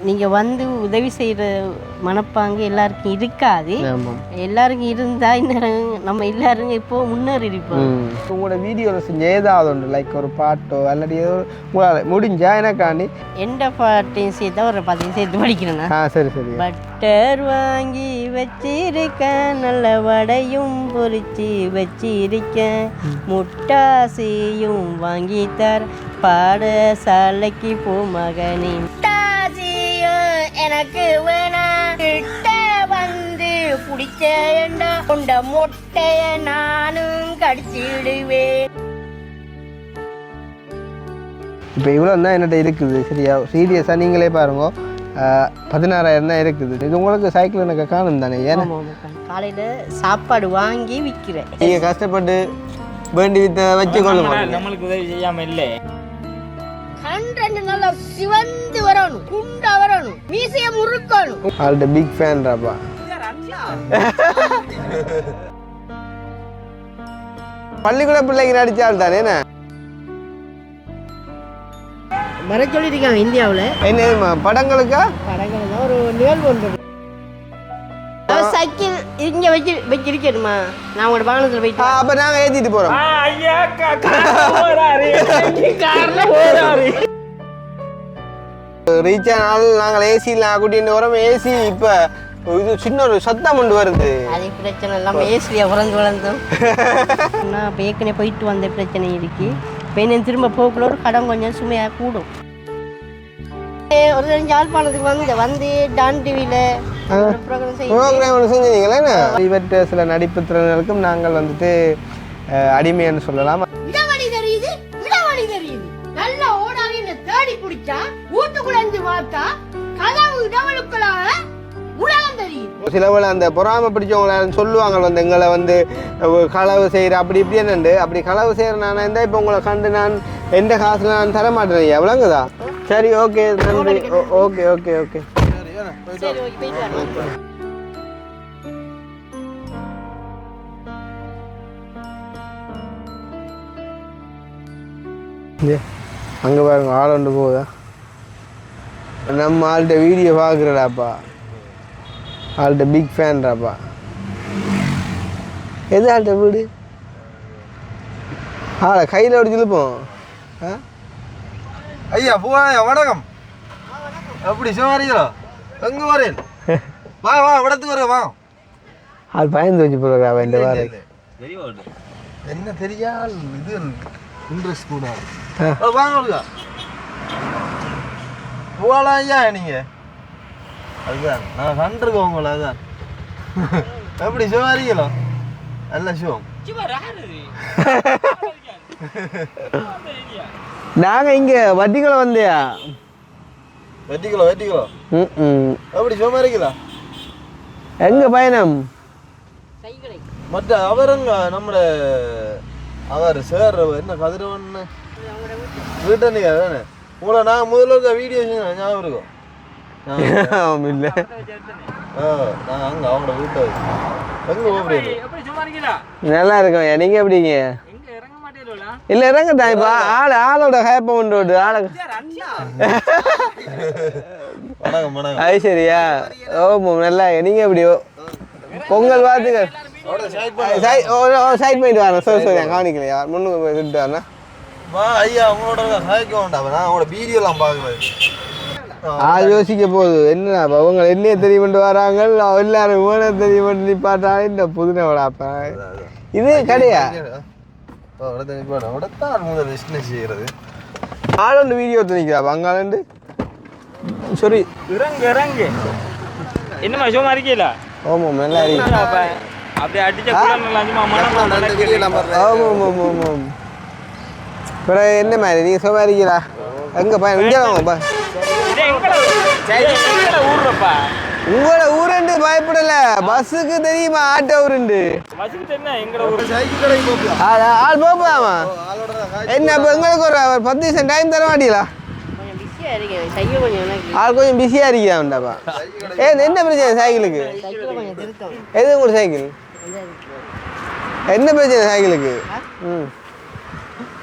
நீங்கள் வந்து உதவி செய்கிற மனப்பாங்கு எல்லாருக்கும் இருக்காது. எல்லாருக்கும் இருந்தால் இன்னும் நம்ம எல்லாரும் இப்போ முன்னேறி இருப்போம். உங்களோட வீடியோவில் செஞ்ச ஏதாவது ஒன்று லைக் ஒரு பாட்டோ அல்லது ஏதோ உங்களால் முடிஞ்சா எனக்காண்டி எந்த பாட்டையும் சேர்த்தா ஒரு 10 சேர்த்து படிக்கிறேன்னா சரி சரி. பட்டர் வாங்கி வச்சிருக்கேன், நல்ல வடையும் பொரிச்சு வச்சிருக்கேன், முட்டாசியும் வாங்கி தர பாடசாலைக்கு போ மகனே, எனக்கு வேணாம் வந்து பிடிச்சேண்டா கொண்ட மொட்டைய நானும் கடிச்சிடுவேன். இப்போ இவ்வளோ தான் என்கிட்ட இருக்குது. சரியா சீரியஸாக நீங்களே பாருங்க, 16,000 தான் இருக்குது. இது உங்களுக்கு சைக்கிள் எனக்கு காணும் தானே? ஏன்னா காலையில் சாப்பாடு வாங்கி விற்கிறேன். நீங்கள் கஷ்டப்பட்டு வேண்டி வச்சு கொள்ளுங்க, நம்மளுக்கு உதவி செய்யாமல் இல்லை. கண்டன் நல்லா சிவந்து வரணும், குண்டா வரணும், மீசைய முறுக்கணும். ஆல்ட பிக் ஃபேன் ராப்பா. பள்ளிக்கூட பிள்ளைங்க நடிச்சால் தானே வர சொல்லியிருக்காங்க இந்தியாவில். என்ன படங்களுக்கா? படங்கள் தான் ஒரு நிகழ்வு ஒன்று. சைக்கிள் இங்கே வச்சிருக்கணுமா? நான் உங்களோட வாகனத்தில் போயிட்டு அப்போ நாங்கள் ஏற்றிட்டு போகிறோம். ரீச் ஆனால் நாங்கள் ஏசியில் கூட்டிட்டு வரோம். ஏசி இப்போ இது சின்ன ஒரு சத்தம் கொண்டு வருது. அது பிரச்சனை இல்லாமல் ஏசிலியா வளர்ந்தோம். நான் இப்போ ஏற்கனவே போயிட்டு வந்த பிரச்சனை இருக்கு. இப்போ என்ன திரும்ப போக்குள்ள ஒரு கடன் கொஞ்சம் சுமையாக கூடும். ஒரு 2 யாழ்ப்பாணத்துக்கு வந்து டான் டிவியில் ப்ரோக்ராம் செஞ்சீங்களே. இவற்ற சில நடிப்பு திறன்களுக்கும் நாங்கள் வந்துட்டு அடிமைன்னு சொல்லலாம். நல்ல ஓடாவி தேடி பிடிச்சா ஊட்டுக்குள்ளே பார்த்தா கதவு டவலுக்குள்ளாக உலகம் தெரியும். சிலவள அந்த பொறாமை பிடிச்சவங்கள சொல்லுவாங்க வந்து எங்களை வந்து களவு செய்கிற அப்படி இப்படி என்னண்டு. அப்படி களவு செய்கிற நான் இருந்தால் இப்போ உங்களை கண்டு நான் எந்த காசுல நான் தர மாட்டேன். எவ்வளோங்குதா? சரி ஓகே நன்றி. ஓகே ஓகே ஓகே அங்கே பாருங்க ஆள் ஒன்று போகுதா. நம்ம ஆள்கிட்ட வீடியோ பார்க்குறடாப்பா. ஆள்கிட்ட பிக் ஃபேன்டாப்பா. எது ஆள்கிட்ட வீடு? ஆளை கையில் ஓடி இழுப்போம். ஐயா பூவாயா வணக்கம். எப்படி சிவகாரிகளோ எங்கே வரேன்? வா வா இடத்துக்கு வர வா. ஆள் பயந்து வச்சு போடுறா இந்த வாரம். என்ன தெரியால் இது இன்ட்ரெஸ்ட் கூட வாங்க பூவாலா ஐயா நீங்கள். அதுதான் நான் கண்டிருக்கோம் உங்களை. அதுதான் எப்படி சிவகாரிகளோ நல்ல சிவம். நாங்கள் இங்கே வட்டிக்குள்ள வந்தியா? வெட்டிக்கலோ எப்படி சிவகாரிகளா? எங்க பயணம்? மற்ற அவருங்க நம்மளோட அவர் சார் என்ன கதிரவன் வீட்டன்னைக்கா தானே உங்களை நான் முதல்ல வீடியோ ஞாபகம் இருக்கும். இல்லை நான் அங்கே அவங்களோட வீட்டை எங்கே போகிறீங்க? நல்லா இருக்கோம். நீங்கள் எப்படிங்க? இல்லை இறங்கட்டா. இப்போ ஆளோட ஹேப்பை கொண்டு ஆளை. வணக்கம் வணக்கம். அது சரியா? ஓ நல்லா. நீங்கள் எப்படி பொங்கல் பார்த்துக்க சைட் பண்ணிட்டு வரேன். சரி கவனிக்கலையா? முன்னுக்கு போய் விட்டு வரேன். வா ஐயா உங்களோட சாய்க்க வேண்டாம். நான் உங்களோட வீடியோலாம் பார்க்குறேன். யோசிக்க போகுது என்ன அவங்க என்னையே தெரிய பண்ணிட்டு வராங்க. எல்லாரும் ஊனை தெரிய பண்ணி நிப்பாட்டாலும் இந்த புதுனவடாப்பா இது கிடையா? ஆளு வீடியோ எடுத்து நிற்கிறா அங்காலண்டு. சரி இறங்கு என்னமா சும்மா இருக்கீல? ஆமாம் நல்லா இருக்கு. அப்படியே அடிச்ச பிறகு என்ன மாதிரி நீங்கள் சும்மா இருக்கீங்களா? எங்கே பையன் இங்கே வாங்கப்பா. உங்களோட ஊருண்டு பயப்படல. பஸ்ஸுக்கு தெரியுமா ஆட்டோ ஊருண்டு? ஆள் போகலாமா? என்ன இப்போ எங்களுக்கு ஒரு 10 நிமிஷம் டைம் தர மாட்டீங்களா? ஆள் கொஞ்சம் பிஸியாக இருக்கியாண்டாப்பா. என்ன பிரச்சனை சைக்கிளுக்கு? எது உங்களுக்கு சைக்கிள்? என்ன பிரச்சனை சைக்கிளுக்கு?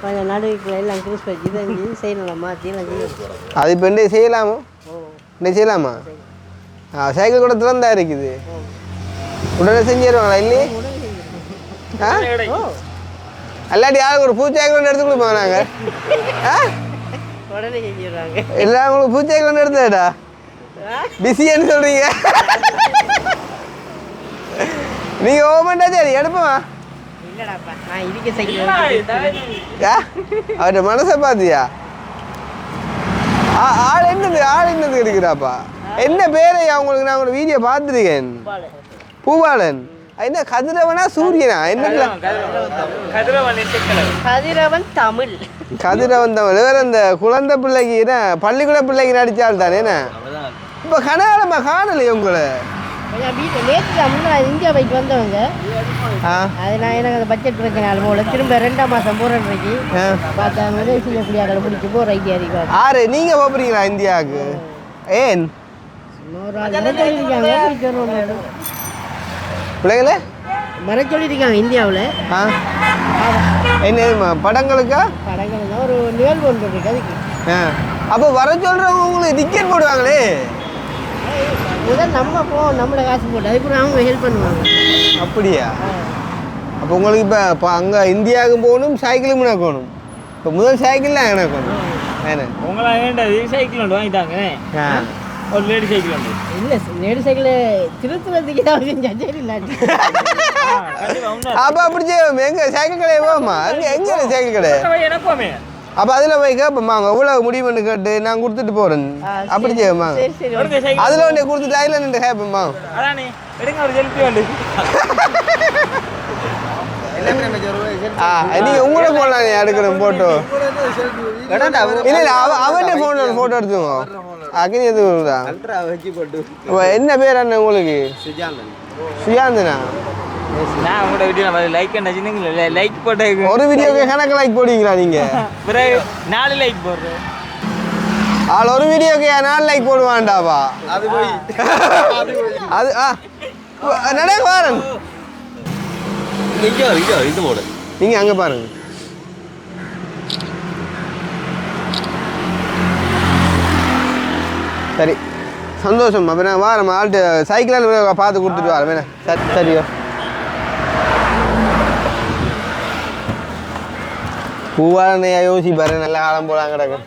கொஞ்சம் நடுவுக்குள்ள எல்லாம் கிறிஸ் வச்சு செய்யலாம் மாற்றி அது இப்போ செய்யலாமோ? இன்னைக்கு செய்யலாமா? சைக்கிள் கூட திறந்தா இருக்குது. உடனே செஞ்சிருவாங்களா இல்லையே? அல்லாட்டி யாருக்கு ஒரு பூச்சைக்கிள் ஒன்று எடுத்து கொடுப்போம் நாங்கள். உடனே செஞ்சிடுறாங்க. எல்லாம் உங்களுக்கு பூச்சைக்கிள் ஒன்று எடுத்துடா. பிஸின்னு சொல்றீங்க. நீங்க ஓமண்டா சரி எடுப்போமா? இல்லடாப்பா நான் இதுக்கு சைக்கிள் அவர்கிட்ட மனசை பார்த்தியா? ஆள் என்னது இருக்கிறாப்பா? என்ன பேரையா உங்களுக்கு? நான் உங்களோட வீடியோ பார்த்துருக்கேன். பூபாலன். என்ன கதிரவனா சூரியனா? என்ன கதிரவன் தமிழ். கதிரவன் தமிழ். வேற இந்த குழந்தை பிள்ளைக்கு பள்ளிக்கூட பிள்ளைக்கு நடிச்சால் தானே. இப்போ கனகாலமா காணலையே உங்களை. இந்தியா போயிட்டு வந்தவங்க அது நான் எனக்கு அந்த பட்ஜெட் பிரச்சனை போல திரும்ப 2ஆம் மாதம் போறதுக்கு பார்த்தா மலேசியா புள்ளியாக்களை முடிச்சு போகிற ஐடியா இருக்கு. ஆறு நீங்க போறீங்களா இந்தியாவுக்கு? ஏன் பிள்ளைங்கள வர சொல்லியிருக்காங்க இந்தியாவில். என்ன படங்களுக்கா? படங்கள் தான் ஒரு நிகழ்வு ஒன்று இருக்கு அதுக்கு. அப்போ வர சொல்றவங்க உங்களுக்கு டிக்கெட் போடுவாங்களே. முதல் நம்ம போவோம், நம்மளோட காசு போட்டு அதுக்கு அவங்க ஹெல்ப் பண்ணுவாங்க. அப்படியா? அப்போ உங்களுக்கு இப்போ அங்கே இந்தியாவுக்கு போகணும், சைக்கிளும் போகணும். இப்போ முதல் சைக்கிள்லாம் எனக்கு வேணும். வேணும் உங்களா வேண்டாது சைக்கிள் ஒன்று வாங்கிட்டாங்க. ஒரு லேடி சைக்கிள் ஒன்று. இல்லை லேடி சைக்கிள் திருத்துறதுக்கு தான் சரி இல்லை. அப்போ அப்படி செய்வோம். எங்கே சைக்கிள் கடையை போவோம்மா? எங்கே சைக்கிள் கடை? எனக்குமே அப்போ அதில் போய் கேட்போம்மா அவங்க எவ்வளோ முடிவுன்னு கேட்டு நான் கொடுத்துட்டு போகிறேன். அப்படி செய்வோம்மா? அதில் ஒன்றே கொடுத்துட்டு அதில் நின்று கேட்போம்மா. அதானே எடுங்க ஒரு செல்ஃபி வந்து. நீங்கள் உங்களோட போடலாம் எடுக்கணும் ஃபோட்டோ. இல்லை இல்லை அவன்கிட்ட ஃபோனில் ஃபோட்டோ எடுத்துக்கோ. அக்னி எதுக்குதா? என்ன பேர் அண்ணன் உங்களுக்கு? சுயாந்தனா. நான் உங்களோட வீடியோ லைக் என்ன லைக் போட்டு ஒரு வீடியோக்கு கணக்கு லைக் போடுவீங்களா நீங்கள்? பிறகு 4 லைக் போடுறேன். ஆள் ஒரு வீடியோக்கு 4 லைக் போடுவான்டாவா? அது போய் அது நடை பாருங்க. இது போடு. நீங்கள் அங்கே பாருங்க. சரி சந்தோஷம். அப்போ நான் வாரம் ஆள்கிட்ட சைக்கிளால் பார்த்து கொடுத்துட்டு வரேன். வேணா சரியோ? பூவாலனையா யோசிப்பாரு. நல்ல காலம் போலாம் கிடக்கும்.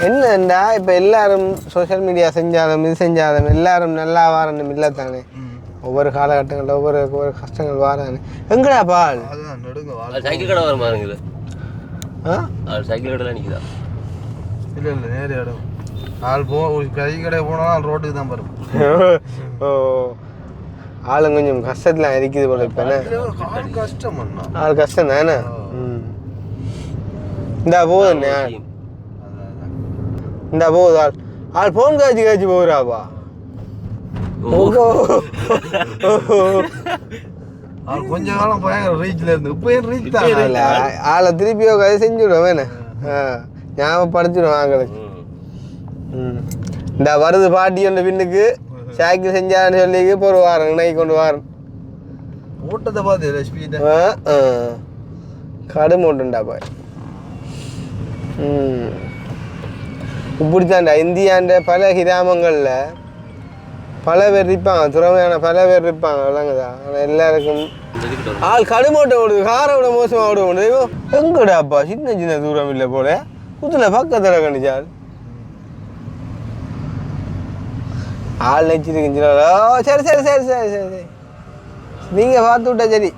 என்னண்டா இப்போ எல்லாரும் சோஷியல் மீடியா செஞ்சாலும் இது செஞ்சாலும் எல்லாரும் நல்லா வாரணும் இல்லை தானே. ஒவ்வொரு காலகட்டங்களில் ஒவ்வொரு கஷ்டங்கள் வாரானே. எங்கடா பால்? சைக்கிள் கடை வர மாதிரிங்குது. சைக்கிள் கடையில் நிற்குதா? இல்லை இல்லை நேரே இடம். ஆள் கை கடை போனாலும் ரோட்டுக்கு தான் வரும். ஓ ஆளும் கொஞ்சம் கஷ்டத்தில் இருக்குது போல. இப்போ கஷ்டம் ஆள் கஷ்டம் தானே. இந்தா போகுதுண்ணே. இந்தா போகுது ஆள். ஆள் ஃபோன் காய்ச்சி போகிறாப்பா. கொஞ்ச காலம் பயங்கர ரீச்ல இருந்து இப்போ ரீச் தான் இல்லை. ஆளை திருப்பியோ கதை செஞ்சுவிடுவோம். வேணே ஞாபகப்படுத்திடுவோம் ஆங்களுக்கு. இந்த வருது பாட்டி ஒன்று பின்னுக்கு சைக்கிள் செஞ்சான்னு சொல்லி இப்போ ஒரு வாரம் நை கொண்டு வாரம் ஓட்டத்தை பார்த்து கடும் ஓட்டுண்டா போய். இப்படித்தான்டா இந்தியாண்ட பல கிராமங்களில் பல பேர் இருப்பாங்க, திறமையான பல பேர் இருப்பாங்க. விளங்குதா? ஆனால் எல்லாருக்கும் ஆள் கடுமோட்டை ஓடுது, காரை விட மோசமாக ஓட முடியும். எங்கடாப்பா சின்ன சின்ன தூரம் இல்லை போல குத்துல பக்கத்தில் கண்டிச்சால் ஆள் நெச்சிருக்குன்னு. சரி சரி சரி சரி சரி சரி நீங்கள் பார்த்து விட்டா சரி.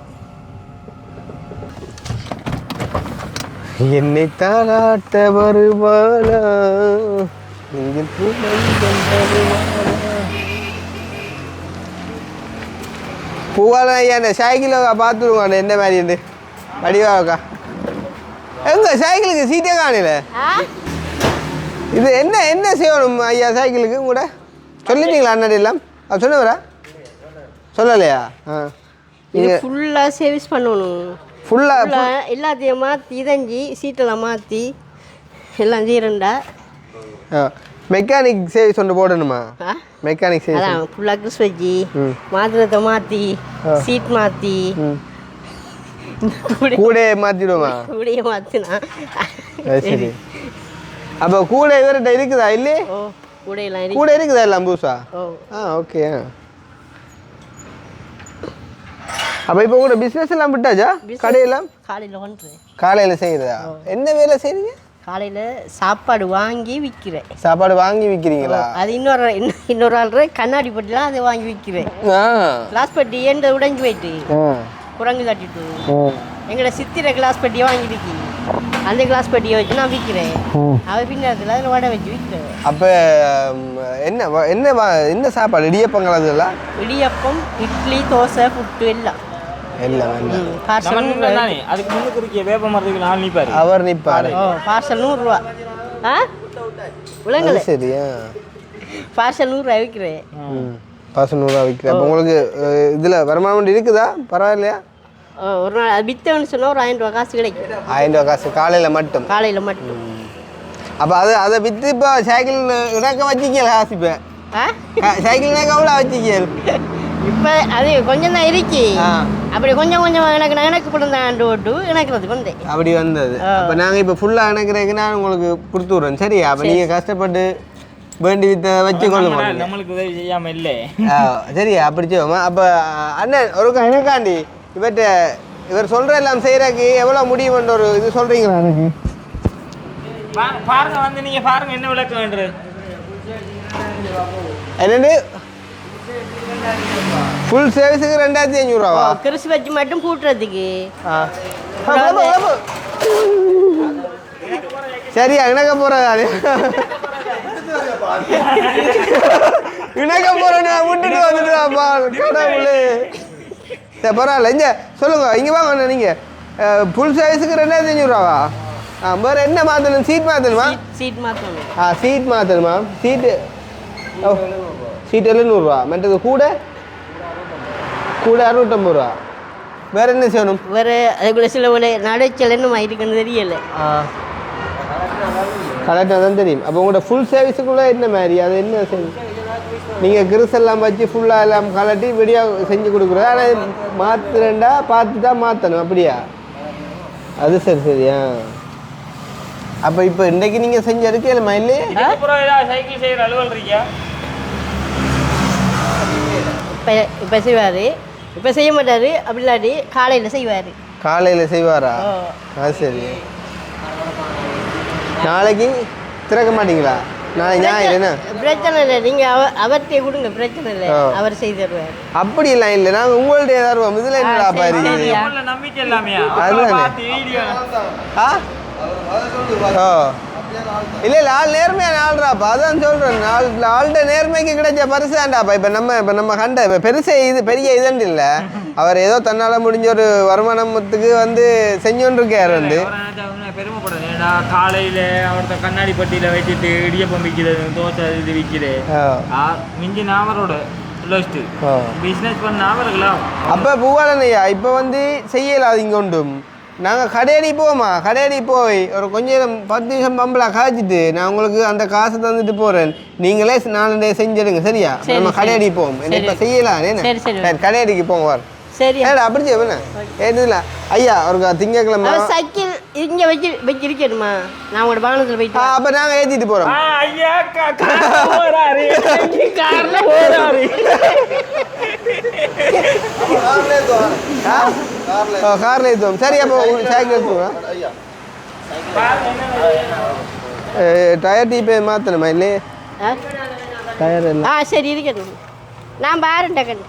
என்னை தாராட்ட வருவாளா நீங்கள் பூவால ஐயா இந்த சைக்கிளை பார்த்துருவாங்க என்ன மாதிரி இருந்து வடிவாக்கா. எங்க சைக்கிளுக்கு சீட்டே காணல. இது என்ன என்ன செய்யணும் ஐயா சைக்கிளுக்கு கூட சொல்லிட்டீங்களா? அண்ணாடி எல்லாம் அது சொன்னவரா சொல்லலையா? இது ஃபுல்லாக சர்வீஸ் பண்ணணும். ஃபுல்லாக எல்லாத்தையும் மாற்றி இதஞ்சி சீட்டெல்லாம் மாற்றி எல்லாம் செய்யறேன்டா. மெக்கானிக் சர்வீஸ் ஒன்று போடணுமா? மெக்கானிக் சர்வீஸ் அதான் ஃபுல்லாக கிறிஸ் வச்சு மாத்திரத்தை மாற்றி சீட் மாற்றி கூட மாற்றிடுமா? கூடையே மாற்றினா சரி. அப்போ கூட இவர்கிட்ட இருக்குதா இல்லையே? ஓ கூடையெல்லாம் இருக்கு. கூட இருக்குதா எல்லாம் புதுசா? ஓ ஓகே. அப்போ இப்போ கூட பிஸ்னஸ் எல்லாம் விட்டாச்சா? கடையெல்லாம் காலையில் பண்ணுறேன். காலையில் செய்கிறதா? என்ன வேலை செய்றீங்க? காலையில் சாப்பாடு வாங்கி விற்கிறேன். சாப்பாடு வாங்கி விற்கிறீங்களா? அது இன்னொரு ஆள் கண்ணாடி பட்டிலாம் அதை வாங்கி விற்கிறேன். கிளாஸ் பட்டி ஏண்ட உடைஞ்சு போயிட்டு குரங்கு தட்டிட்டு எங்களோட சித்திரை கிளாஸ் பட்டியை வாங்கிட்டு அந்த கிளாஸ் பட்டியை வச்சு நான் விற்கிறேன். அவள் பின்னத்தில் அதில் வடை வச்சு விற்கிறேன். அப்போ என்ன என்ன என்ன சாப்பாடு? இடியப்பங்கள் அதெல்லாம்? இடியப்பம், இட்லி, தோசை, புட்டு எல்லாம் எல்லாம் பார்சல் அதுக்கு முன்னுக்கு இருக்க வேப்ப மரத்துக்கு நான் நிற்பாரு. அவர் நிற்பாரு. பார்சல் 100 ரூபா. விலங்குல சரியா? பார்சல் 100 ரூபா விற்கிறேன். பார்சல் 100 ரூபா விற்கிறேன். அப்போ உங்களுக்கு இதில் வருமானம் இருக்குதா? பரவாயில்லையா? ஒரு நாள் அது விற்றவன்னு சொன்னால் ஒரு 1000 ரூபா காசு கிடைக்கும். 1000 ரூபா காசு காலையில் மட்டும்? காலையில் மட்டும். அப்போ அதை விற்று இப்போ சைக்கிள் இணக்க வச்சிக்கல காசு? இப்போ சைக்கிள் இணக்க அவ்வளோ வச்சிக்கல்? இப்போ அது கொஞ்சம் தான் இருக்கு. அப்படி கொஞ்சம் கொஞ்சம் எனக்கு பிறந்தாண்டு ஓட்டு இணைக்கிறதுக்கு வந்தேன். அப்படி வந்தது. அப்போ நாங்கள் இப்போ ஃபுல்லாக இணைக்கிறதுக்கு நான் உங்களுக்கு கொடுத்து விட்றேன். சரியா? அப்போ நீங்கள் கஷ்டப்பட்டு வேண்டி வித்த வச்சு கொள்ள மாட்டேன். நம்மளுக்கு உதவி செய்யாமல் இல்லை. சரியா? அப்படி செய்வோமா? அப்போ அண்ணன் ஒரு எனக்காண்டி இவர் சொல்கிற எல்லாம் செய்கிறக்கு எவ்வளோ முடியும்ன்ற ஒரு இது சொல்கிறீங்களா எனக்கு? பாருங்க வந்து நீங்கள் பாருங்க என்ன விளக்க வேண்டுறது. என்னண்டு ஃபுல் சர்வீஸுக்கு 2500 ரூபாவா? கிறிஸ் வச்சு மட்டும் கூட்டுறதுக்கு. சரியா? இணக்க போகிறதா? இணக்க போகிறேன் விட்டுட்டு வந்துட்டுப்பா கடவுளே. சரி பரவாயில்ல. இங்கே சொல்லுங்கள், இங்கே வாங்க. நீங்கள் ஃபுல் சர்வீஸுக்கு 2500 ரூபாவா? வேறு என்ன மாற்றணும்? சீட் மாற்றணுமா? சீட் மாற்றணும். சீட் மாற்றணுமா? சீட்டு சீட் 700 ரூபா. மற்றது கூட 650 ரூபா. வேறு என்ன செய்யணும்? வேறு அதுக்குள்ள சில நடைச்சல் என்ன இருக்குன்னு தெரியலை. கரெக்டாக தான் தெரியும். அப்போ உங்களோட ஃபுல் சர்வீஸுக்குள்ளே என்ன மாதிரி அது என்ன செய்யணும்? நீங்கள் கிறிஸ் எல்லாம் வச்சு ஃபுல்லாக எல்லாம் கலட்டி வெடியாக செஞ்சு கொடுக்குறது. ஆனால் மாற்றுறேன்டா பார்த்து தான் மாற்றணும். அப்படியா? அது சரி சரியா? அப்போ இப்போ இன்றைக்கு நீங்கள் செஞ்ச இருக்கேன் இல்லையே? சைக்கிள் செய்கிற அலுவல் இருக்கியா? இப்போ செய்வார். இப்போ செய்ய மாட்டார். அப்படி இல்லாட்டி காலையில் செய்வார். காலையில் செய்வாரா? அது சரி. நாளைக்கு திறக்க மாட்டீங்களா? நாளைக்கு ஞாயிறு என்ன பிரச்சனை இல்லை. நீங்கள் அவர்கிட்டே கொடுங்க, பிரச்சனை இல்லை, அவர் செய்து தருவார். அப்படி எல்லாம் இல்லை. நாங்கள் உங்கள்கிட்ட தருவோம். இதில் என்னடா பாருங்க? நம்பிக்கை இல்லாமையா? இல்லை இல்லை, ஆள் நேர்மையான ஆள்றாப்பா. அதான் சொல்கிறேன். ஆள்கிட்ட நேர்மைக்கு கிடைச்ச பரிசாண்டாப்பா. இப்போ நம்ம கண்ட இப்போ பெரிய இதுன்னு இல்லை. அவர் ஏதோ தன்னால் முடிஞ்ச ஒரு வருமானத்துக்கு வந்து செஞ்சோன்றிருக்கார். வந்து பெருமைப்படுது. ஏன்னா காலையில் அவர்கிட்ட கண்ணாடி பட்டியில் வச்சுட்டு இடியப்பம் விற்கிறது, தோசை இது விற்கிறேன். மிஞ்சின அவரோட பிஸ்னஸ் பண்ண அவர்களாம். அப்போ பூவாலனையா இப்போ வந்து செய்யலாம். இங்கே உண்டும் நாங்கள் கடையடி போவோமா? கடையடி போய் ஒரு கொஞ்சம் 10 நிமிஷம் பம்பளா காய்ச்சிட்டு நான் உங்களுக்கு அந்த காசை தந்துட்டு போகிறேன். நீங்களே 4 டே செஞ்சிடுங்க. சரியா? நம்ம கடையடி போவோம். இப்போ செய்யலாம். கடையடிக்கு போங்க. வர சரி. அப்படி செய்வேண்ணே. ஏதுல ஐயா ஒரு திங்கக்கிழமை சைக்கிள் இங்கே வச்சிருக்கணுமா? நான் உங்களோட வாகனத்தில் போயிட்டு அப்போ நாங்கள் ஏற்றிட்டு போகிறோம். ஐயா காரில் ஏற்றுவோம். சரி. அப்போ சைக்கிள் எடுத்துவோம். டயர் டீப்பே மாற்றணுமா? இல்லையே டயர் இல்லை. சரி இருக்கணும். நான் பாருண்டா கண்ணு.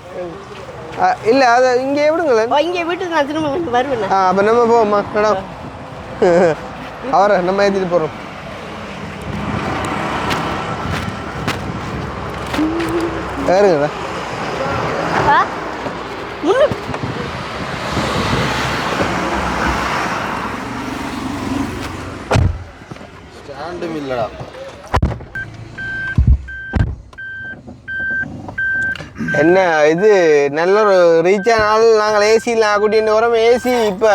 இல்லை அதை இங்கே விடுங்களேன். இங்கே வீட்டுக்கு நான் திரும்ப வருவேன். அப்போ நம்ம போவோம்மா மேடம். அவரை நம்ம ஏற்றிட்டு போகிறோம். ஏறுங்கடா. ஸ்டாண்டும் இல்லைடா. என்ன இது நல்ல ஒரு ரீச்சான நாள். நாங்கள் ஏசிலாம் கூட்டிட்டு வரோம். ஏசி இப்போ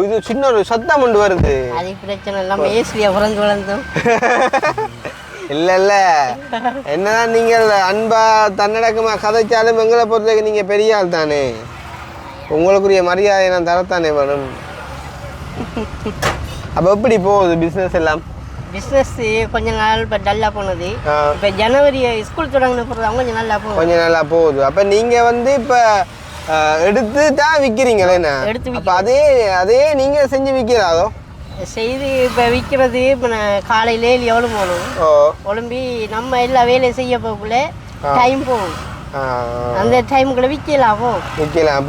இது சின்ன ஒரு சத்தம் கொண்டு வருது. அது பிரச்சனை இல்லாமல் ஏசிலியா வளர்ந்தோம். இல்லை இல்லை, என்னதான் நீங்கள் அன்பா தன்னடக்கமாக கதைச்சாலும் எங்களை பொறுத்தவரைக்கும் நீங்கள் பெரிய ஆள் தானே. உங்களுக்குரிய மரியாதை நான் தரத்தானே வேணும். அப்போ எப்படி போகுது பிஸ்னஸ் எல்லாம்? பிஸ்னஸ் கொஞ்ச நாள் இப்போ டல்லாக போனது. இப்போ ஜனவரி ஸ்கூல் தொடங்கின பிறகு கொஞ்சம் நல்லா போகுது. கொஞ்சம் நல்லா போகுது. அப்போ நீங்கள் வந்து இப்போ எடுத்து தான் விற்கிறீங்களே என்ன? அப்போ அதே நீங்கள் செஞ்சு விற்கிறாதோ? செய்து இப்போ விற்கிறது. இப்போ நான் காலையிலே எவ்வளோ போகணும், ஒழும்பி நம்ம எல்லா வேலையும் செய்ய போகக்குள்ள டைம் போகும். அந்த டைமுக்குள்ள விற்கலாம்